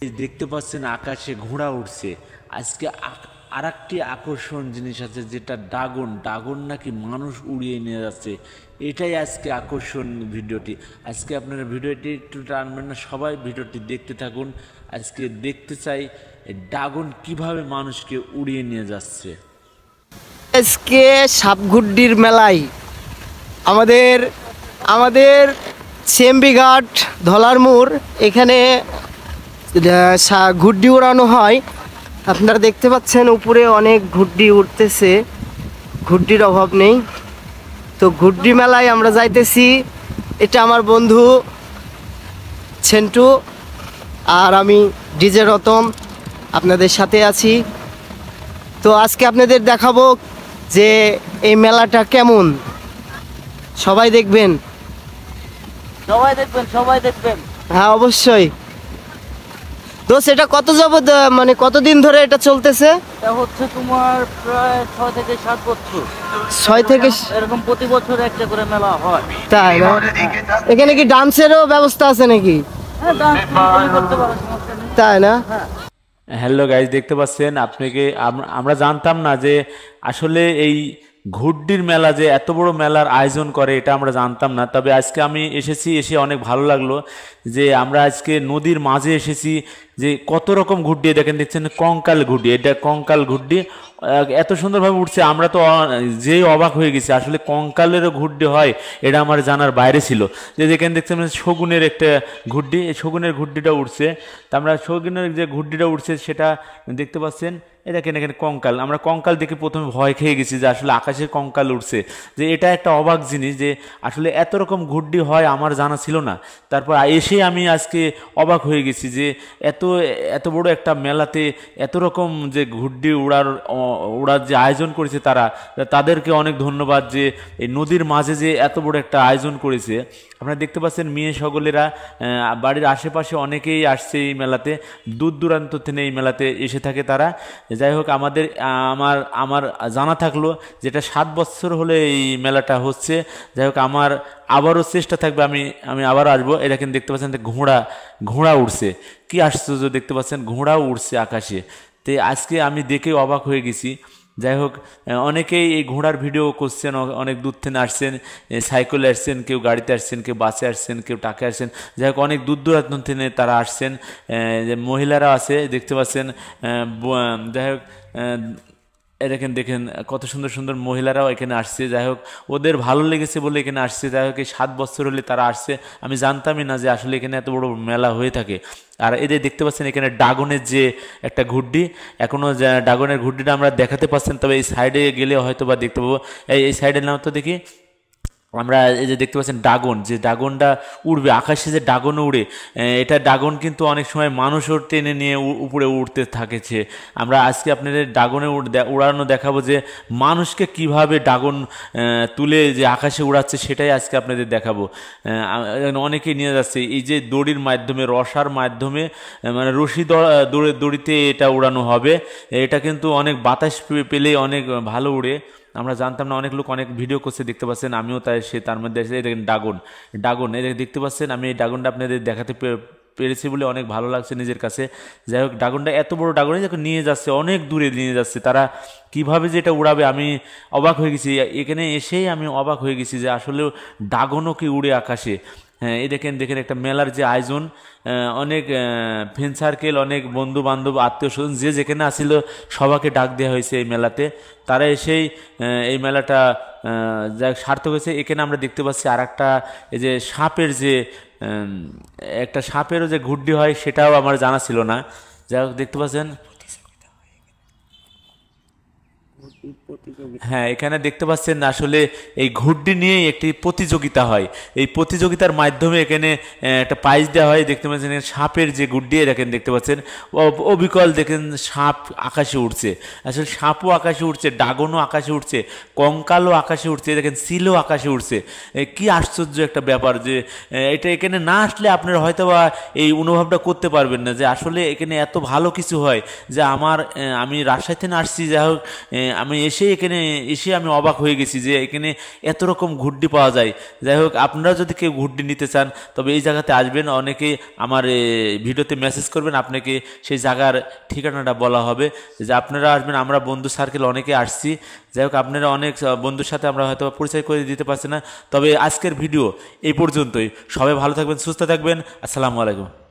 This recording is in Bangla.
এই দেখতে পাচ্ছেন আকাশে ঘোড়া উড়ছে। আজকে আরেকটি আকর্ষণ জিনিস আছে, যেটা ড্রাগন। ড্রাগন নাকি মানুষ উড়িয়ে নিয়ে যাচ্ছে। এটাই আজকে আকর্ষণ ভিডিওটি। আজকে আপনারা ভিডিওটি একটু টানবেন না, সবাই ভিডিওটি দেখতে থাকুন। আজকে দেখতে চাই ড্রাগন কিভাবে মানুষকে উড়িয়ে নিয়ে যাচ্ছে। আজকে সাপগুড্ডির মেলায় আমাদের আমাদের সেমবিঘাট ধলারমুর এখানে ঘুড্ডি উড়ানো হয়। আপনারা দেখতে পাচ্ছেন উপরে অনেক ঘুড্ডি উঠতেছে, ঘুড্ডির অভাব নেই। তো ঘুড্ডি মেলায় আমরা যাইতেছি। এটা আমার বন্ধু ছেন্টু আর আমি ডিজে রতম আপনাদের সাথে আছি। তো আজকে আপনাদের দেখাবো যে এই মেলাটা কেমন। সবাই দেখবেন, সবাই দেখবেন। হ্যাঁ অবশ্যই। তো সেটা কত যাবত মানে কতদিন ধরে এটা চলতেছে? এটা হচ্ছে তোমার প্রায় 6 থেকে 7 বছর। 6 থেকে এরকম প্রতি বছর একটা করে মেলা হয়। তাই না? এখানে কি ডান্সেরও ব্যবস্থা আছে নাকি? হ্যাঁ, ডান্স তুমি করতে পারো, সমস্যা নেই। তাই না? হ্যালো গাইজ, দেখতে পাচ্ছেন আপনাকে আমরা জানতাম না যে আসলে এই ঘুড্ডির মেলা যে এত বড় মেলার আয়োজন করে, এটা আমরা জানতাম না। তবে আজকে আমি এসে অনেক ভালো লাগলো যে আমরা আজকে নদীর মাঝে এসেছি। যে কত রকম ঘুড্ডি দেখছেন, কঙ্কাল ঘুড্ডি। এটা কঙ্কাল ঘুড্ডি এত সুন্দরভাবে উঠছে, আমরা তো যেই অবাক হয়ে গেছি। আসলে কঙ্কালেরও ঘুড্ডি হয়, এটা আমার জানার বাইরে ছিল। যে যেখানে দেখছেন শগুনের একটা ঘুড্ডি, এই শগুনের ঘুড্ডিটা উঠছে। তা আমরা শগুনের যে ঘুড্ডিটা উঠছে সেটা দেখতে পাচ্ছেন। এই দেখেন এখানে কঙ্কাল। আমরা কঙ্কাল দেখে প্রথমে ভয় খেয়ে গেছি যে আসলে আকাশের কঙ্কাল উঠছে। যে এটা একটা অবাক জিনিস, যে আসলে এত রকম ঘুড্ডি হয় আমার জানা ছিল না। তারপর এসে আমি আজকে অবাক হয়ে গেছি যে এত বড় একটা মেলাতে এত রকম যে ঘুড্ডি উড়ার যে আয়োজন করেছে তাদেরকে অনেক ধন্যবাদ। যে এই নদীর মাঝে যে এত বড় একটা আয়োজন করেছে। আপনারা দেখতে পাচ্ছেন মেয়ে সকলেরা বাড়ির আশেপাশে অনেকেই আসছে এই মেলাতে, দূর দূরান্ত থেকে এই মেলাতে এসে থাকে তারা। যাই হোক, আমার জানা থাকলো যেটা 7 বছর হলে এই মেলাটা হচ্ছে। যাই হোক, আমার আবারও চেষ্টা থাকবে, আমি আবারও আসবো। এটা কিন্তু দেখতে পাচ্ছেন ঘোড়া উড়ছে। কি আশ্চর্য, দেখতে পাচ্ছেন ঘোড়াও উড়ছে আকাশে। তো আজকে আমি দেখে অবাক হয়ে গেছি। যাই হোক, অনেকেই এই ঘোড়ার ভিডিও করছেন, অনেক দূর থেকে আসছেন, সাইকেলে আসছেন, কেউ গাড়িতে আসছেন, কেউ বাসে আসছেন, কেউ ট্রাকে আসছেন। যাই হোক, অনেক দূর দূরান্ত থেকে তারা আসছেন। যে মহিলারা আছে দেখতে পাচ্ছেন। যাই হোক, দেখেন কত সুন্দর সুন্দর মহিলারাও এখানে আসছে। যাই হোক, ওদের ভালো লেগেছে বলে এখানে আসছে। যাই হোক, এই 7 বছর হলে তারা আসছে। আমি জানতামই না যে আসলে এখানে এত বড় মেলা হয়ে থাকে। আর এদের দেখতে পাচ্ছেন এখানে ড্রাগনের যে একটা ঘুড্ডি, এখনও ড্রাগনের ঘুড্ডিটা আমরা দেখাতে পাচ্ছেন। তবে এই সাইডে গেলে হয়তো বা দেখতে পাবো। এই সাইডের নাম তো দেখি। আমরা এই যে দেখতে পাচ্ছেন ড্রাগন, যে ড্রাগনটা উড়বে আকাশে, যে ড্রাগনও উড়ে। এটা ড্রাগন কিন্তু অনেক সময় মানুষও টেনে নিয়ে উপরে উড়তে থাকেছে। আমরা আজকে আপনাদের ড্রাগনে উড়ানো দেখাবো, যে মানুষকে কিভাবে ড্রাগন তুলে যে আকাশে উড়াচ্ছে, সেটাই আজকে আপনাদের দেখাবো। অনেকেই নিয়ে যাচ্ছে এই যে দড়ির মাধ্যমে, রসার মাধ্যমে, মানে রশি দড়িতে এটা উড়ানো হবে। এটা কিন্তু অনেক বাতাস পেলে অনেক ভালো উড়ে। আমরা জানতাম না, অনেক লোক অনেক ভিডিও করছে দেখতে পাচ্ছেন, আমিও তার মধ্যে এসে দেখেন ড্রাগন দেখতে পাচ্ছেন। আমি এই ড্রাগনটা আপনাদের দেখাতে পেরেছি বলে অনেক ভালো লাগছে নিজের কাছে। যাই হোক, ড্রাগনটা এত বড় ড্রাগন যখন নিয়ে যাচ্ছে, অনেক দূরে নিয়ে যাচ্ছে। তারা কিভাবে যে এটা উড়াবে আমি অবাক হয়ে গেছি। এখানে এসেই আমি অবাক হয়ে গেছি যে আসলেও ড্রাগনও কি উড়ে আকাশে। হ্যাঁ, এই দেখেন একটা মেলার যে আয়োজন। অনেক ফ্রেন্ড সার্কেল, অনেক বন্ধু বান্ধব, আত্মীয় স্বজন যে যেখানে আসছিল সবাইকে ডাক দেওয়া হয়েছে এই মেলাতে। তারা এসেই এই মেলাটা যা সার্থক হয়েছে। এখানে আমরা দেখতে পাচ্ছি আর একটা, এই যে সাপের যে একটা সাপেরও যে ঘুড্ডি হয়, সেটাও আমার জানা ছিল না। যাই হোক, দেখতে পাচ্ছেন। হ্যাঁ, এখানে দেখতে পাচ্ছেন আসলে এই ঘুড্ডি নিয়েই একটি প্রতিযোগিতা হয়। এই প্রতিযোগিতার মাধ্যমে এখানে একটা প্রাইজ দেওয়া হয়। দেখতে পাচ্ছেন সাপের যে ঘুড্ডি, দেখতে পাচ্ছেন অবিকল। দেখেন সাপ আকাশে উঠছে, আসলে সাপও আকাশে উঠছে, ড্রাগনও আকাশে উঠছে, কঙ্কালও আকাশে উঠছে, দেখেন সিলও আকাশে উঠছে। কি আশ্চর্য একটা ব্যাপার, যে এটা এখানে না আসলে আপনারা হয়তো বা এই অনুভবটা করতে পারবেন না যে আসলে এখানে এত ভালো কিছু হয়। যে আমি রাজশাহী থেকে আসছি। যাই হোক, আমি এসে এখানে এসে আমি অবাক হয়ে গেছি যে এখানে এত রকম ঘুড্ডি পাওয়া যায়। যাই হোক, আপনারা যদি কেউ ঘুড্ডি নিতে চান তবে এই জায়গাতে আসবেন। অনেকেই আমার ভিডিওতে মেসেজ করবেন, আপনাকে সেই জায়গার ঠিকানাটা বলা হবে যে আপনারা আসবেন। আমরা বন্ধু সার্কেল অনেকে আসছি। যাই হোক, আপনারা অনেক বন্ধুর সাথে আমরা হয়তো পরিচয় করে দিতে পারছি না। তবে আজকের ভিডিও এই পর্যন্তই। সবাই ভালো থাকবেন, সুস্থ থাকবেন। আসসালামু আলাইকুম।